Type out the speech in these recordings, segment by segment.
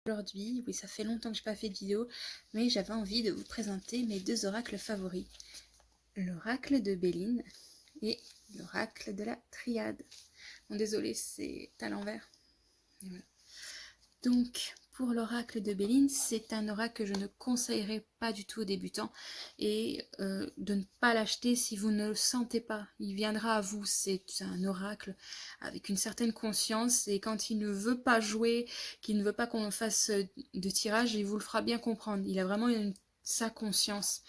Aujourd'hui, oui, ça fait longtemps que je n'ai pas fait de vidéo, mais j'avais envie de vous présenter mes deux oracles favoris. L'oracle de Béline et l'oracle de la Triade. Bon, désolé, c'est à l'envers. Voilà. Donc, pour l'oracle de Béline, c'est un oracle que je ne conseillerais pas du tout aux débutants et de ne pas l'acheter si vous ne le sentez pas. Il viendra à vous, c'est un oracle avec une certaine conscience et quand il ne veut pas jouer, qu'il ne veut pas qu'on fasse de tirage, il vous le fera bien comprendre. Il a vraiment sa conscience.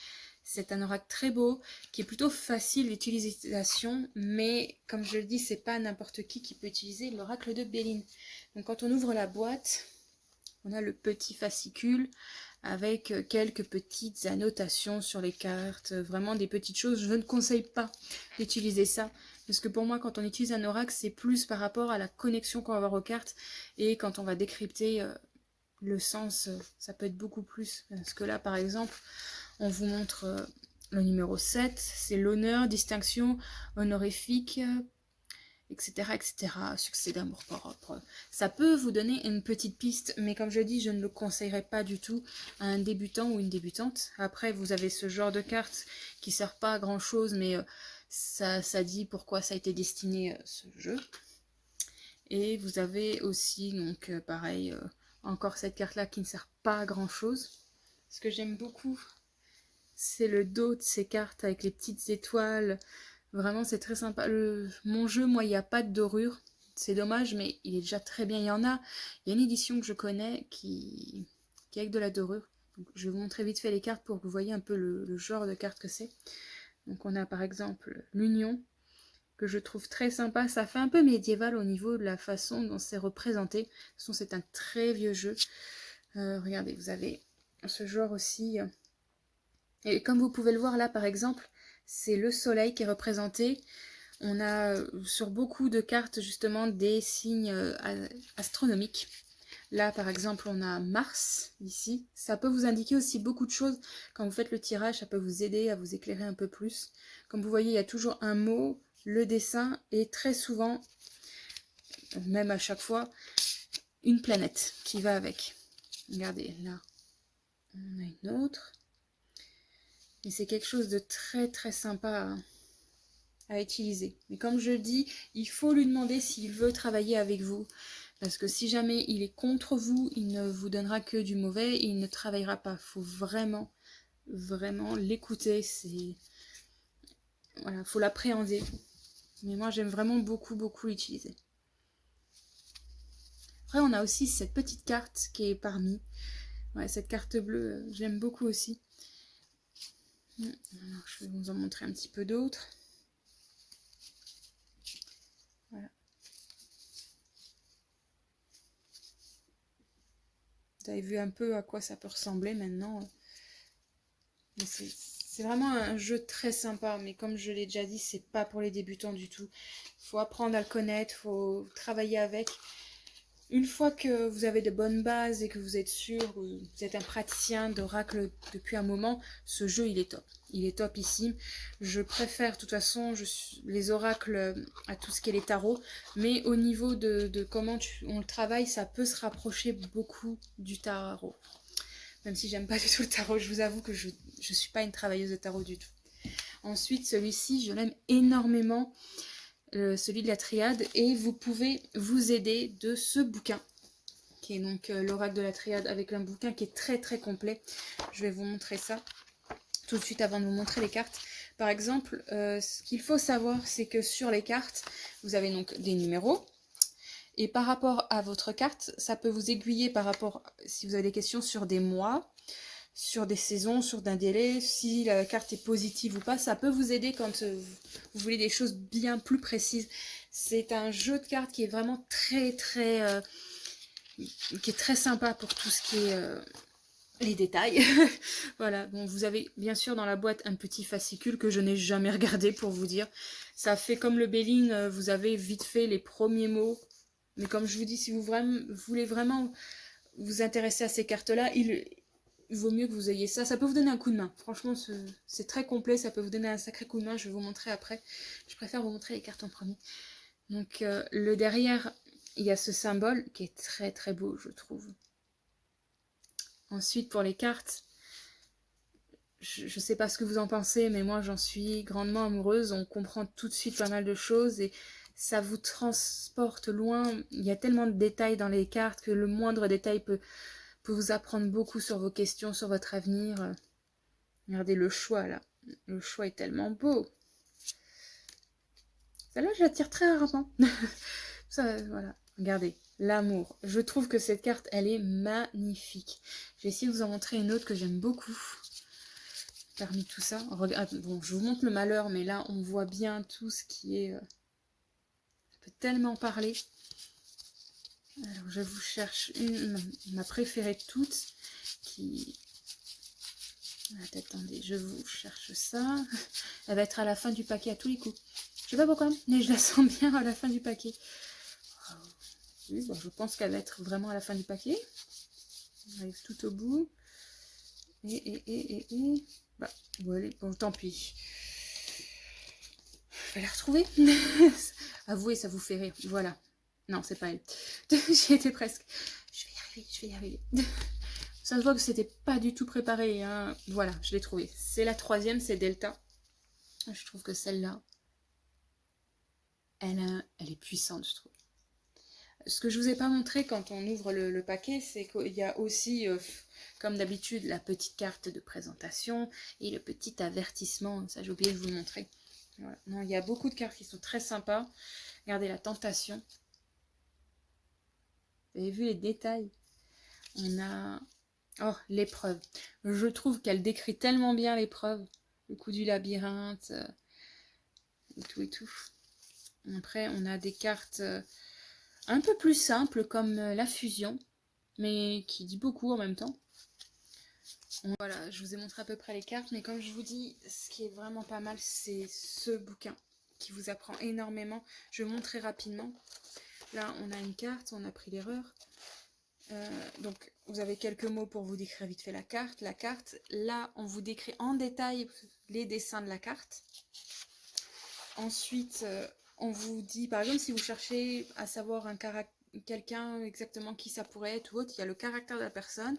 C'est un oracle très beau, qui est plutôt facile d'utilisation, mais comme je le dis, c'est pas n'importe qui peut utiliser l'oracle de Béline. Donc quand on ouvre la boîte, on a le petit fascicule avec quelques petites annotations sur les cartes, vraiment des petites choses. Je ne conseille pas d'utiliser ça, parce que pour moi, quand on utilise un oracle, c'est plus par rapport à la connexion qu'on va avoir aux cartes, et quand on va décrypter le sens, ça peut être beaucoup plus. Parce que là, par exemple, on vous montre le numéro 7, c'est l'honneur, distinction, honorifique, etc., etc., succès d'amour propre. Ça peut vous donner une petite piste, mais comme je dis, je ne le conseillerais pas du tout à un débutant ou une débutante. Après, vous avez ce genre de carte qui ne sert pas à grand chose, mais ça dit pourquoi ça a été destiné ce jeu. Et vous avez aussi, donc pareil, encore cette carte-là qui ne sert pas à grand chose. Ce que j'aime beaucoup, c'est le dos de ces cartes avec les petites étoiles. Vraiment, c'est très sympa. Mon jeu, moi, il n'y a pas de dorure. C'est dommage, mais il est déjà très bien. Il y a une édition que je connais qui est avec de la dorure. Donc, je vais vous montrer vite fait les cartes pour que vous voyez un peu le genre de carte que c'est. Donc, on a par exemple l'Union, que je trouve très sympa. Ça fait un peu médiéval au niveau de la façon dont c'est représenté. De toute façon, c'est un très vieux jeu. Regardez, vous avez ce genre aussi. Et comme vous pouvez le voir là, par exemple, c'est le soleil qui est représenté. On a sur beaucoup de cartes justement des signes astronomiques. Là, par exemple, on a Mars, ici. Ça peut vous indiquer aussi beaucoup de choses. Quand vous faites le tirage, ça peut vous aider à vous éclairer un peu plus. Comme vous voyez, il y a toujours un mot, le dessin, et très souvent, même à chaque fois, une planète qui va avec. Regardez, là, on a une autre. Et c'est quelque chose de très très sympa à utiliser. Mais comme je dis, il faut lui demander s'il veut travailler avec vous. Parce que si jamais il est contre vous, il ne vous donnera que du mauvais et il ne travaillera pas. Il faut vraiment, vraiment l'écouter. Voilà, faut l'appréhender. Mais moi, j'aime vraiment beaucoup, beaucoup l'utiliser. Après, on a aussi cette petite carte qui est parmi. Ouais, cette carte bleue, j'aime beaucoup aussi. Alors, je vais vous en montrer un petit peu d'autres. Voilà. Vous avez vu un peu à quoi ça peut ressembler maintenant. C'est vraiment un jeu très sympa, mais comme je l'ai déjà dit, c'est pas pour les débutants du tout. Il faut apprendre à le connaître, il faut travailler avec. Une fois que vous avez de bonnes bases et que vous êtes sûr, vous êtes un praticien d'oracle depuis un moment, ce jeu il est top. Il est topissime. Je préfère de toute façon les oracles à tout ce qui est les tarots, mais au niveau de comment on le travaille, ça peut se rapprocher beaucoup du tarot. Même si j'aime pas du tout le tarot, je vous avoue que je suis pas une travailleuse de tarot du tout. Ensuite, celui-ci, je l'aime énormément, celui de la triade, et vous pouvez vous aider de ce bouquin, qui est donc l'oracle de la triade, avec un bouquin qui est très très complet. Je vais vous montrer ça tout de suite avant de vous montrer les cartes. Par exemple, ce qu'il faut savoir, c'est que sur les cartes, vous avez donc des numéros, et par rapport à votre carte, ça peut vous aiguiller par rapport, si vous avez des questions sur des mois, sur des saisons, sur d'un délai, si la carte est positive ou pas, ça peut vous aider quand vous voulez des choses bien plus précises. C'est un jeu de cartes qui est vraiment très qui est très sympa pour tout ce qui est les détails. Voilà, bon, vous avez bien sûr dans la boîte un petit fascicule que je n'ai jamais regardé pour vous dire. Ça fait comme le Béline, vous avez vite fait les premiers mots. Mais comme je vous dis, si vous voulez vraiment vous intéresser à ces cartes-là, il vaut mieux que vous ayez ça. Ça peut vous donner un coup de main. Franchement, c'est très complet. Ça peut vous donner un sacré coup de main. Je vais vous montrer après. Je préfère vous montrer les cartes en premier. Donc, le derrière, il y a ce symbole qui est très très beau, je trouve. Ensuite, pour les cartes, je ne sais pas ce que vous en pensez, mais moi j'en suis grandement amoureuse. On comprend tout de suite pas mal de choses et ça vous transporte loin. Il y a tellement de détails dans les cartes que le moindre détail peut vous apprendre beaucoup sur vos questions, sur votre avenir. Regardez le choix là. Le choix est tellement beau. Celle-là, je la tire très rarement. Ça, voilà. Regardez, l'amour. Je trouve que cette carte, elle est magnifique. Je vais essayer de vous en montrer une autre que j'aime beaucoup. Parmi tout ça, regarde, bon, je vous montre le malheur, mais là, on voit bien tout ce qui est... ça peut tellement parler. Alors, je vous cherche une, ma préférée de toutes, qui... Attendez, je vous cherche ça. Elle va être à la fin du paquet à tous les coups. Je sais pas pourquoi, mais je la sens bien à la fin du paquet. Oui, bon, je pense qu'elle va être vraiment à la fin du paquet. On arrive tout au bout. Et... Bah, bon, tant pis. Je vais la retrouver. Avouez, ça vous fait rire. Voilà. Non, c'est pas elle. J'y étais presque. Je vais y arriver. Ça se voit que c'était pas du tout préparé. Hein. Voilà, je l'ai trouvée. C'est la troisième, c'est Delta. Je trouve que celle-là, elle est puissante, je trouve. Ce que je vous ai pas montré quand on ouvre le paquet, c'est qu'il y a aussi, comme d'habitude, la petite carte de présentation et le petit avertissement. Ça, j'ai oublié de vous le montrer. Voilà. Non, il y a beaucoup de cartes qui sont très sympas. Regardez la tentation. Vous avez vu les détails? On a... Oh, l'épreuve. Je trouve qu'elle décrit tellement bien l'épreuve. Le coup du labyrinthe. Et tout et tout. Après, on a des cartes un peu plus simples comme la fusion. Mais qui dit beaucoup en même temps. Voilà, je vous ai montré à peu près les cartes. Mais comme je vous dis, ce qui est vraiment pas mal, c'est ce bouquin qui vous apprend énormément. Je vais vous montrer rapidement. Là, on a une carte, on a pris l'erreur. Donc, vous avez quelques mots pour vous décrire vite fait la carte. Là, on vous décrit en détail les dessins de la carte. Ensuite, on vous dit, par exemple, si vous cherchez à savoir quelqu'un exactement qui ça pourrait être ou autre, il y a le caractère de la personne.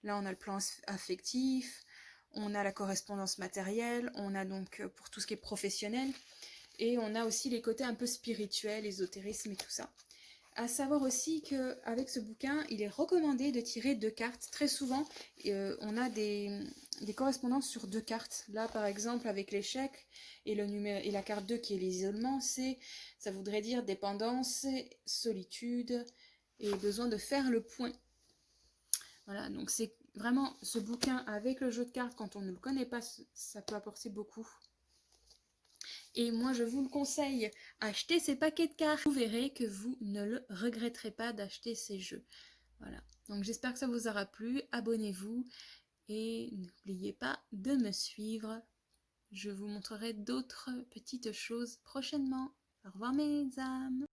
Là, on a le plan affectif, on a la correspondance matérielle, on a donc pour tout ce qui est professionnel, et on a aussi les côtés un peu spirituels, ésotérisme et tout ça. À savoir aussi qu'avec ce bouquin, il est recommandé de tirer 2 cartes. Très souvent, on a des correspondances sur 2 cartes. Là, par exemple, avec l'échec et la carte 2 qui est l'isolement, ça voudrait dire dépendance, solitude et besoin de faire le point. Voilà, donc c'est vraiment ce bouquin avec le jeu de cartes, quand on ne le connaît pas, ça peut apporter beaucoup. Et moi, je vous le conseille, achetez ces paquets de cartes. Vous verrez que vous ne le regretterez pas d'acheter ces jeux. Voilà. Donc, j'espère que ça vous aura plu. Abonnez-vous et n'oubliez pas de me suivre. Je vous montrerai d'autres petites choses prochainement. Au revoir mes âmes.